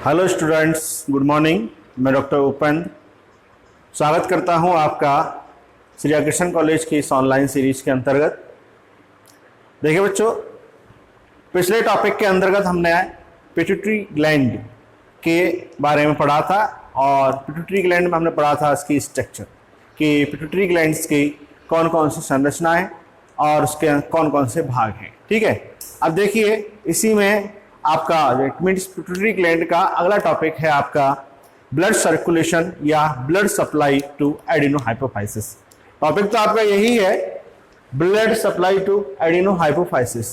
Hello students, good morning. मैं doctor Upendra स्वागत करता हूं आपका श्री कृष्ण कॉलेज की इस ऑनलाइन सीरीज के अंतर्गत। देखिए बच्चों, पिछले टॉपिक के अंतर्गत हमने पिट्यूटरी ग्लैंड के बारे में पढ़ा था और पिट्यूटरी ग्लैंड में हमने पढ़ा था इसकी स्ट्रक्चर कि पिट्यूटरी ग्लैंड्स की कौन कौन सी संरचनाएं और उसके कौन कौन से भाग हैं। ठीक है, अब देखिए इसी में आपका पिट्यूटरी ग्लैंड का अगला टॉपिक है आपका ब्लड सर्कुलेशन या ब्लड सप्लाई टू एडिनोहाइपोफाइसिस। टॉपिक तो आपका यही है, ब्लड सप्लाई टू एडिनोहाइपोफाइसिस।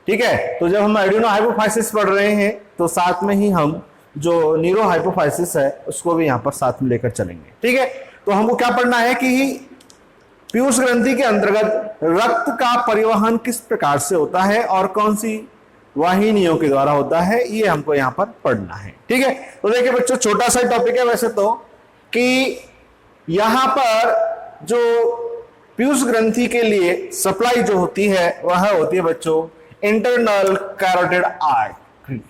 ठीक है, तो जब हम एडिनोहाइपोफाइसिस पढ़ रहे हैं तो साथ में ही हम जो न्यूरोहाइपोफाइसिस है उसको भी यहाँ पर साथ में लेकर चलेंगे। ठीक है, तो हमको क्या पढ़ना है कि पीयूष ग्रंथि के अंतर्गत रक्त का परिवहन किस प्रकार से होता है और कौन सी वाहिनियों के द्वारा होता है, ये हमको यहाँ पर पढ़ना है। ठीक है, तो देखिए बच्चों, छोटा सा टॉपिक है वैसे तो, कि यहाँ पर जो पीयूष ग्रंथि के लिए सप्लाई जो होती है वह होती है बच्चों internal carotid artery.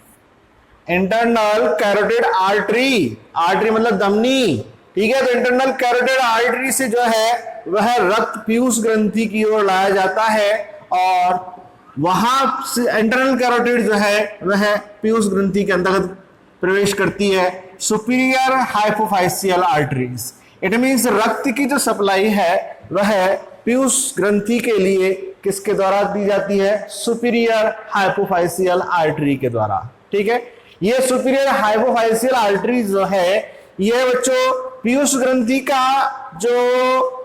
Internal carotid artery, artery मतलब धमनी। ठीक है, तो इंटरनल कैरोटिड आर्टरी से जो है वह रक्त पीयूष ग्रंथि की ओर लाया जाता है और वहां से इंटरनल कैरोटिड जो है वह पीयूष ग्रंथि के अंतर्गत प्रवेश करती है सुपीरियर हाइपोफाइसियल आर्टरीज। इट मींस रक्त की जो सप्लाई है वह पीयूष ग्रंथि के लिए किसके द्वारा दी जाती है? सुपीरियर हाइपोफाइसियल आर्टरी के द्वारा। ठीक है, ये सुपीरियर हाइपोफाइसियल आर्टरी जो है ये बच्चों पीयूष ग्रंथि का जो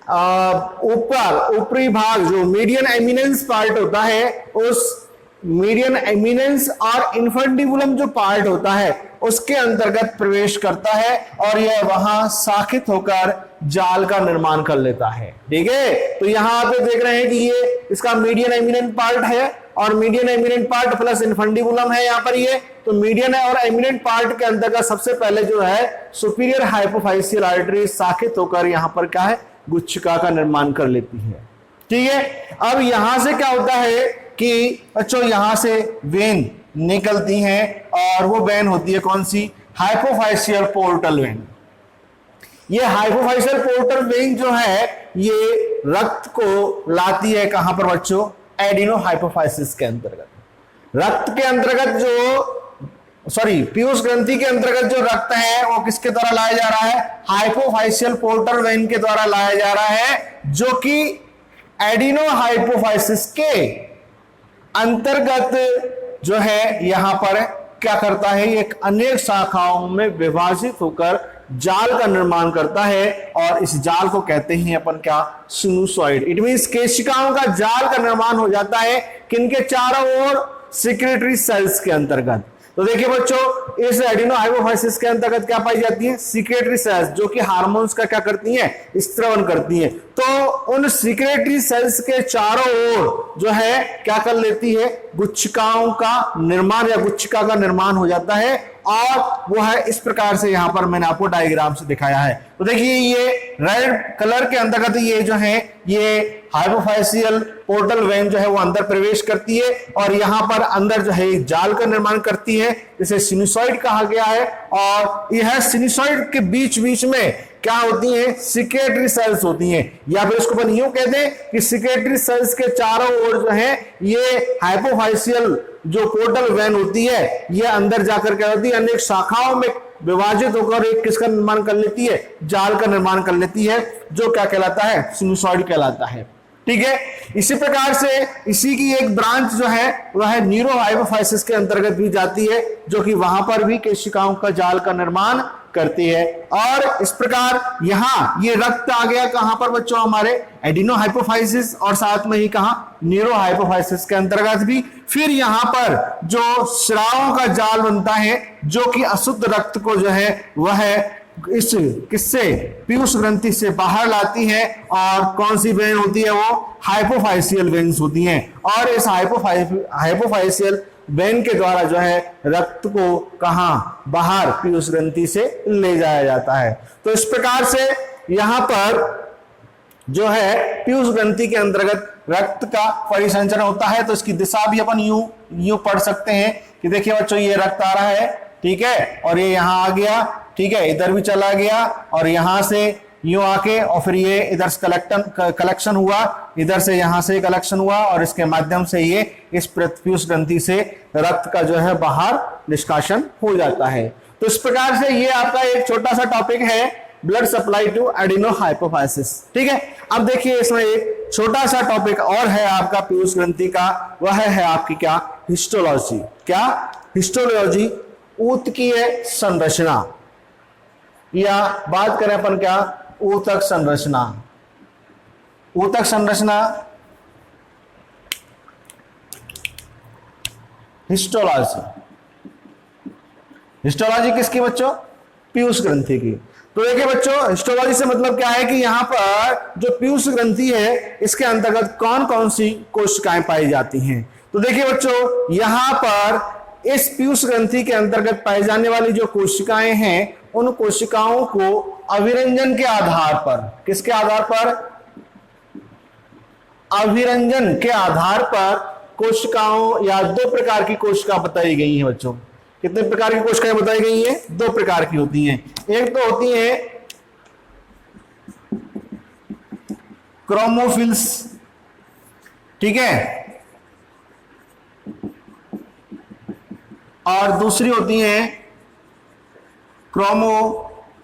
ऊपरी भाग जो मीडियन एमिनेंस पार्ट होता है, उस मीडियन एमिनेंस और इन्फंडिबुलम जो पार्ट होता है उसके अंतर्गत प्रवेश करता है और यह वहां शाखित होकर जाल का निर्माण कर लेता है। ठीक है, तो यहां पे देख रहे हैं कि ये इसका मीडियन एमिनेंट पार्ट है और median eminent part plus infundibulum है यहाँ पर। ये तो मीडियन और एमिनेंट पार्ट के अंतर्गत सबसे पहले जो है सुपीरियर हाइपोफाइसियल आर्टरी शाखित होकर यहाँ पर क्या है, गुच्छिका का निर्माण कर लेती है। ठीक है, अब यहां से क्या होता है कि बच्चों यहां से वेन निकलती हैं और वो वेन होती है कौन सी? हाइपोफाइसियल पोर्टल वेन। ये हाइपोफाइसियल पोर्टल वेन जो है ये रक्त को लाती है कहां पर बच्चों? एडिनोहाइपोफाइसिस के अंतर्गत। रक्त के अंतर्गत जो पीयूष ग्रंथि के अंतर्गत जो रक्त है वो किसके द्वारा लाया जा रहा है? हाइपोफाइसियल पोर्टल वेन के द्वारा लाया जा रहा है, जो कि एडिनोहाइपोफाइसिस के अंतर्गत जो है यहां पर क्या करता है, ये अनेक शाखाओं में विभाजित होकर जाल का निर्माण करता है और इस जाल को कहते हैं अपन क्या? सिनुसॉइड। इट मींस केशिकाओं का जाल का निर्माण हो जाता है किनके चारों ओर? सिक्रेटरी सेल्स के अंतर्गत। तो देखिए बच्चों, इस एडिनोहाइपोफाइसिस के अंतर्गत क्या पाई जाती है? सिक्रेटरी सेल्स, जो कि हार्मोन्स का क्या करती हैं? स्त्रवण करती हैं। तो उन सिक्रेटरी सेल्स के चारों ओर जो है क्या कर लेती है? गुच्छिकाओं का निर्माण या गुच्छिका का निर्माण हो जाता है और वो है इस प्रकार से यहां पर मैंने आपको डायग्राम से दिखाया है। तो देखिए ये रेड कलर के अंतर्गत ये जो है ये हाइपोफाइसियल पोर्टल वेन जो है वो अंदर प्रवेश करती है और यहां पर अंदर जो है जाल का निर्माण करती है, जिसे सिनुसॉइड कहा गया है। और यह सिनुसॉइड के बीच बीच में क्या होती हैं? सिक्रेटरी सेल्स होती हैं, या फिर इसको अपन यूं कहते हैं कि सिक्रेटरी सेल्स के चारों ओर जो है ये हाइपोफाइसियल जो पोर्टल वेन होती है ये अंदर जाकर क्या होती है? अनेक शाखाओं में विभाजित होकर एक किसका निर्माण कर लेती है? जाल का निर्माण कर लेती है, जो क्या कहलाता है? सिनुसॉइड कहलाता है। ठीक है, इसी प्रकार से इसी की एक ब्रांच जो है वह न्यूरोहाइपोफाइसिस के अंतर्गत भी जाती है, जो कि वहां पर भी केशिकाओं का जाल का निर्माण करती है। और इस प्रकार यहां ये रक्त आ गया कहां पर बच्चों? हमारे एडिनोहाइपोफाइसिस और साथ में ही कहां? न्यूरोहाइपोफाइसिस के अंतर्गत भी। फिर यहां पर जो स्रावों का जाल बनता है, जो कि अशुद्ध रक्त को जो है वह इस किससे? पीयूष ग्रंथि से बाहर लाती है और कौन सी वेन होती है? वो हाइपोफाइसियल वेन्स होती हैं और इस हाइपोफाइसियल वेन के द्वारा जो है रक्त को कहां? बाहर पीयूष ग्रंथि से ले जाया जाता है। तो इस प्रकार से यहां पर जो है पीयूष ग्रंथि के अंतर्गत रक्त का परिसंचरण होता है। तो इसकी दिशा भी अपन यूं पढ़ सकते हैं कि देखिए बच्चों, ये रक्त आ रहा है ठीक है, और ये यहां आ गया, ठीक है, इधर भी चला गया और यहां से यूं आके और फिर ये इधर से कलेक्शन हुआ, इधर से यहां से कलेक्शन हुआ और इसके माध्यम से ये इस पीयूष ग्रंथि से रक्त का जो है बाहर निष्कासन हो जाता है। तो इस प्रकार से ये आपका एक छोटा सा टॉपिक है blood supply to adeno hypophysis. ठीक है, अब देखिए इसमें एक छोटा सा टॉपिक और है आपका पीयूष ग्रंथि का, वह है आपकी क्या, हिस्टोलॉजी। क्या? हिस्टोलॉजी, ऊतकीय संरचना, या बात करें अपन क्या, ऊतक संरचना। ऊतक संरचना, हिस्टोलॉजी। हिस्टोलॉजी किसकी बच्चों? पीयूष ग्रंथि की। तो देखिए बच्चों, हिस्टोलॉजी से मतलब क्या है कि यहां पर जो पीयूष ग्रंथि है इसके अंतर्गत कौन कौन सी कोशिकाएं पाई जाती हैं। तो देखिए बच्चों, यहां पर इस पीयूष ग्रंथि के अंतर्गत पाई जाने वाली जो कोशिकाएं हैं, उन कोशिकाओं को अभिरंजन के आधार पर, किसके आधार पर? अभिरंजन के आधार पर कोशिकाओं या दो प्रकार की कोशिका बताई गई हैं बच्चों। कितने प्रकार की कोशिकाएं बताई गई हैं? दो प्रकार की होती हैं। एक तो होती है क्रोमोफिल्स, ठीक है, और दूसरी होती हैं क्रोमोफोर्स।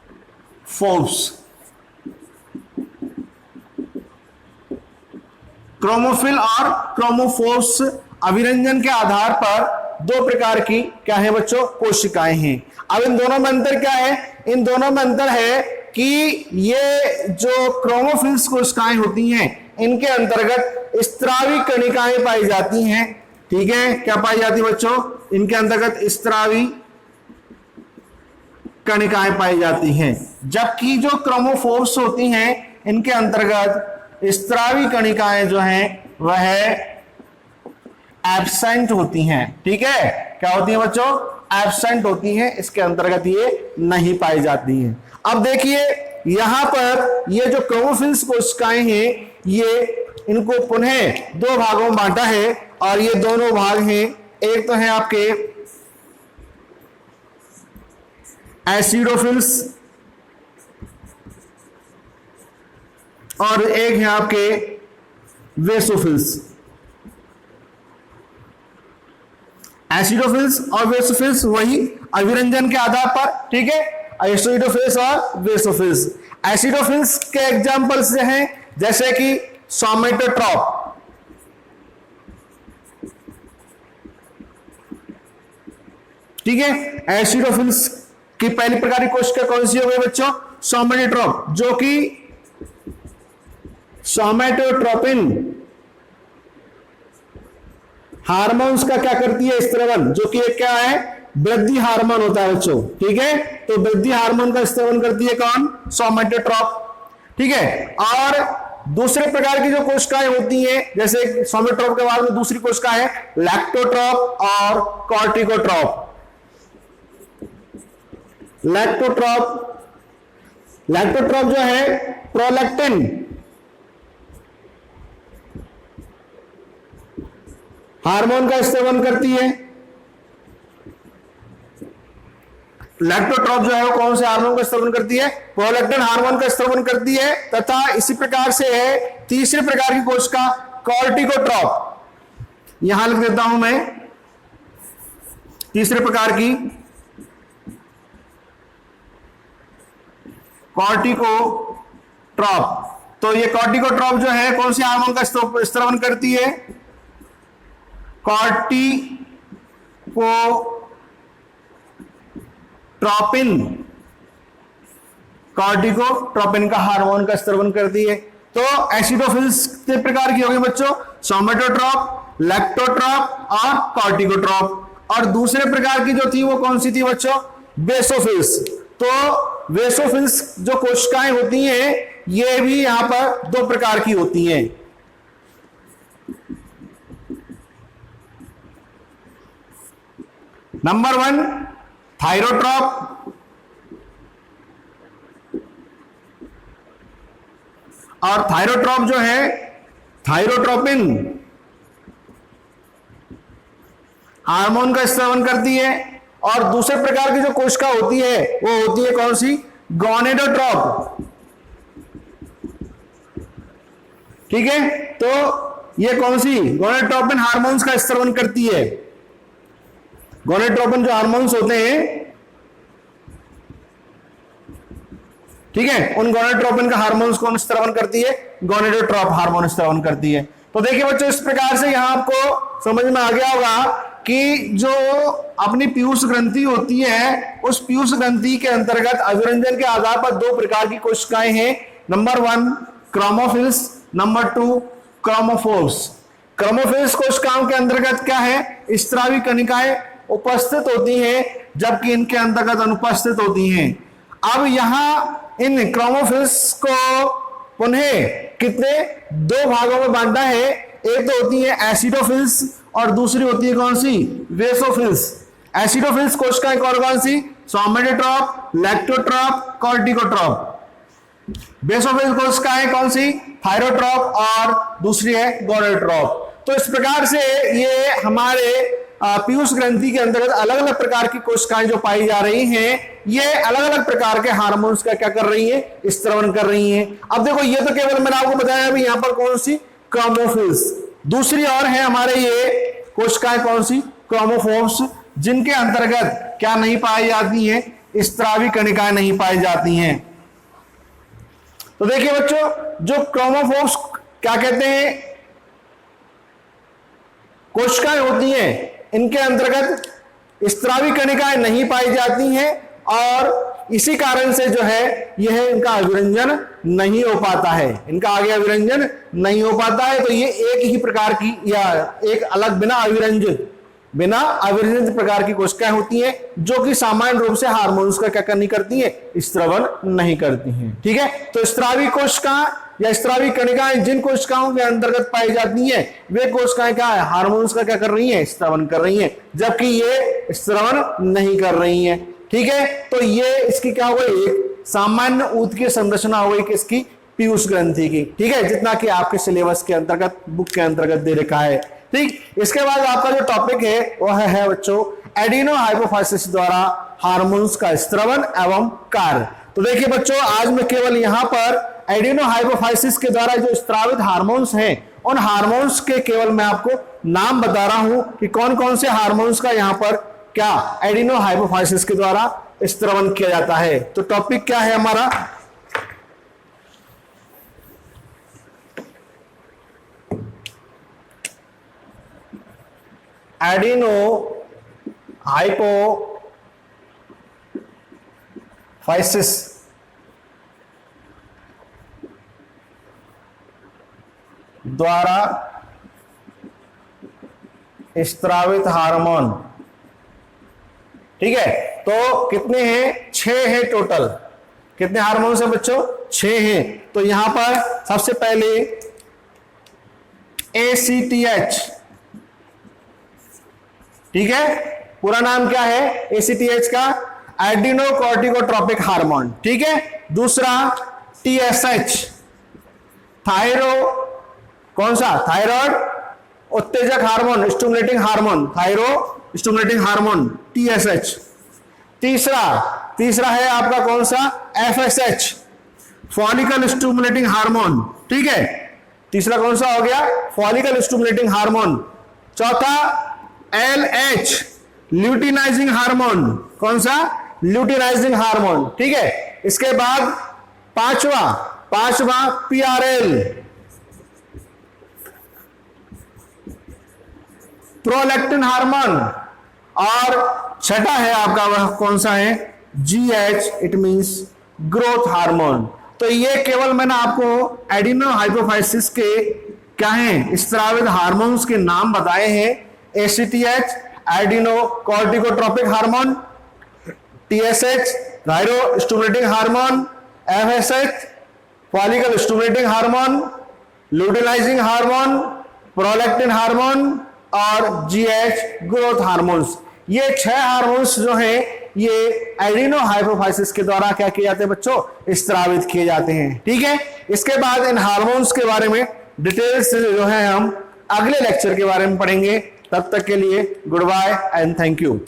क्रोमोफिल और क्रोमोफोर्स अभिरंजन के आधार पर दो प्रकार की क्या है बच्चों? कोशिकाएं हैं। अब इन दोनों में अंतर क्या है? इन दोनों में अंतर है कि ये जो क्रोमोफिल्स कोशिकाएं होती हैं, इनके अंतर्गत स्त्रावी कणिकाएं पाई जाती हैं। ठीक है, क्या पाई जाती है बच्चों? इनके अंतर्गत स्त्रावी कणिकाएं पाई जाती हैं, जबकि जो क्रोमोफोर्स होती हैं इनके अंतर्गत स्त्रावी कणिकाएं जो हैं वह एब्सेंट होती हैं। ठीक है, क्या होती हैं बच्चों? एब्सेंट होती हैं, इसके अंतर्गत ये नहीं पाई जाती हैं। अब देखिए यहां पर ये जो क्रोमोफिल्स कोशिकाएं हैं, ये इनको पुनः दो भागों में बांटा है और ये दोनों भाग हैं, एक तो है आपके एसिडोफिल्स और एक है आपके वेसोफिल्स। एसिडोफिल्स और वेसोफिल्स वही अभिरंजन के आधार पर, ठीक है, एसिडोफिल्स और वेसोफिल्स। एसिडोफिल्स के एग्जांपल्स हैं जैसे कि सोमेटोट्रॉप, ठीक है। एसिडोफिल्स की पहली प्रकार की कोशिका कौन सी हो गई बच्चों? सोमेटोट्रॉप, जो कि सोमेटोट्रोपिन हार्मोन्स का क्या करती है? स्त्रवन, जो कि एक क्या है? वृद्धि हार्मोन होता है बच्चों, ठीक है। तो वृद्धि हार्मोन का स्त्रवन करती है कौन? सोमेटोट्रॉप, ठीक है। और दूसरे प्रकार की जो कोशिकाएं होती हैं, जैसे सोमेटोट्रॉप के बाद में दूसरी कोशिका है लैक्टोट्रॉप और कॉर्टिकोट्रॉप। लैक्टोट्रॉप जो है प्रोलैक्टिन हार्मोन का स्त्रवन करती है। लैक्टोट्रॉप जो है वो कौन से हार्मोन का स्त्रवन करती है? प्रोलैक्टिन हार्मोन का स्त्रवन करती है। तथा इसी प्रकार से है तीसरे प्रकार की कोशिका कॉर्टिकोट्रॉप, यहां लिख देता हूं मैं तीसरे प्रकार की कॉर्टिकोट्रॉप। तो ये कॉर्टिकोट्रॉप जो है कौन से हार्मोन का स्त्रवन करती है? कॉर्टिकोट्रोपिन का हार्मोन का स्त्रवन करती है। तो एसिडोफिल्स कितने प्रकार की होगी बच्चों? सोमेटोट्रॉप, लैक्टोट्रॉप और कॉर्टिकोट्रॉप। और दूसरे प्रकार की जो थी वो कौन सी थी बच्चों? बेसोफिल्स। तो बेसोफिल्स जो कोशिकाएं होती हैं ये भी यहां पर दो प्रकार की होती हैं। नंबर 1 थायरोट्रॉप और थायरोट्रॉप जो है थायरोट्रोपिन हार्मोन का स्त्रवन करती है और दूसरे प्रकार की जो कोशिका होती है वो होती है कौन सी, गोनेडोट्रॉप। ठीक है, तो ये कौन सी, गोनेडोट्रोपिन हार्मोन्स का स्रावन करती है। गोनेडोट्रोपिन जो हार्मोन्स होते हैं, ठीक है, उन गोनेडोट्रोपिन का हार्मोन्स कौन स्रावन करती है, गोनेडोट्रॉप हार्मोन स्रावन करती है। तो देखिए बच्चों, इस प्रकार से यहां आपको समझ में आ गया होगा कि जो अपनी पीयूष ग्रंथि होती है, उस पीयूष ग्रंथि के अंतर्गत अभिरंजन के आधार पर दो प्रकार की कोशिकाएं हैं। Number 1 chromophils, number 2 chromophores. Chromophils कोशिकाओं के अंतर्गत क्या है, स्रावी कणिकाएं उपस्थित होती हैं, जबकि इनके अंतर्गत अनुपस्थित होती हैं। अब यहां इन क्रोमोफिल्स को पुनः कितने दो भागों में बांटा है। एक तो होती है एसिडोफिल्स और दूसरी होती है कौन सी, बेसोफिल्स। एसिडोफिल्स कोशिकाएं कौन सी, सोमेटोट्रॉप, लैक्टोट्रॉप, कॉर्टिकोट्रॉप। बेसोफिल्स कोशिकाएं कौन सी, थायरोट्रॉप और दूसरी है गोनेडोट्रॉप। तो इस प्रकार से ये हमारे पीयूष ग्रंथि के अंतर्गत अलग अलग प्रकार की कोशिकाएं जो पाई जा रही हैं, ये अलग अलग प्रकार के हार्मोन्स का क्या कर रही है, स्रावन कर रही हैं। अब देखो, ये तो केवल मैंने आपको बताया अभी यहां पर कौन सी, क्रोमोफिल्स। दूसरी और है हमारे ये कोशिकाएं कौन सी, क्रोमोफोर्स, जिनके अंतर्गत क्या नहीं पाई जाती है, स्रावी कणिकाएं नहीं पाई जाती हैं। तो देखिए बच्चों, जो क्रोमोफोर्स क्या कहते हैं, कोशिकाएं होती हैं, इनके अंतर्गत स्रावी कणिकाएं नहीं पाई जाती हैं और इसी कारण से जो है यह इनका अभिरंजन नहीं हो पाता है, इनका आगे अभिरंजन नहीं हो पाता है। तो ये एक ही प्रकार की या एक अलग बिना अभिरंजित प्रकार की कोशिकाएं होती हैं, जो कि सामान्य रूप से हार्मोन्स का क्या नहीं करती है, स्रावन नहीं करती हैं। ठीक है, तो स्रावी कोशिका या स्रावी कणिकाएं जिन कोशिकाओं के अंतर्गत पाई जाती हैं, वे कोशिकाएं क्या है, हार्मोन्स का क्या कर रही हैं, स्रावन कर रही हैं, जबकि ये स्रावन नहीं कर रही हैं। ठीक है, तो ये इसकी क्या हो गई, एक सामान्य ऊतकीय संरचना हो गई किसकी, पीयूष ग्रंथि की। ठीक है, जितना कि आपके सिलेबस के अंतर्गत, बुक के अंतर्गत दे रखा है। ठीक, इसके बाद आपका जो टॉपिक है वह है बच्चों एडिनो हाइपोफाइसिस द्वारा हार्मोन्स का स्रावन एवं कार्य। तो देखिए बच्चों, आज मैं केवल यहां पर एडिनो हाइपोफाइसिस के द्वारा जो स्रावित हार्मोन्स हैं, उन हार्मोन्स के केवल मैं आपको नाम बता रहा हूं कि कौन कौन से हार्मोन्स का यहां पर क्या एडिनो हाइपोफाइसिस के द्वारा स्रावन किया जाता है। तो टॉपिक क्या है हमारा, एडिनो हाइपोफाइसिस द्वारा स्रावित हार्मोन। ठीक है, तो कितने हैं, 6 हैं टोटल। कितने हार्मोन्स हैं बच्चों, 6 हैं। तो यहां पर सबसे पहले ACTH, ठीक है, पूरा नाम क्या है ACTH का, एडिनो कॉर्टिकोट्रोपिक हार्मोन। ठीक है, दूसरा TSH, थायरो, कौन सा, थायराइड उत्तेजक hormone, stimulating hormone, thyro stimulating hormone TSH। तीसरा है आपका कौन सा, FSH, फॉलिकल स्टिमुलेटिंग हार्मोन। ठीक है, तीसरा कौन सा हो गया, फॉलिकल स्टिमुलेटिंग हार्मोन। चौथा LH, ल्यूटिनाइजिंग हार्मोन, कौन सा, ल्यूटिनाइजिंग हार्मोन। ठीक है, इसके बाद पांचवा PRL, प्रोलैक्टिन हार्मोन। और छठा है आपका वह कौन सा है, GH, it means growth hormone. तो ये केवल मैंने आपको एडिनो हाइपोफाइसिस के क्या हैं, स्रावित हार्मोन्स के नाम बताए हैं। ACTH, adenocorticotropic hormone, TSH, thyro stimulating hormone, FSH, follicle stimulating hormone, luteinizing hormone, prolactin hormone और GH, ग्रोथ हार्मोन्स। ये 6 हार्मोन्स जो हैं ये एडिनो हाइपोफाइसिस के द्वारा क्या किए जाते हैं बच्चों, स्रावित किए जाते हैं। ठीक है, इसके बाद इन हार्मोन्स के बारे में डिटेल्स जो है हम अगले लेक्चर के बारे में पढ़ेंगे। तब तक के लिए goodbye and thank you.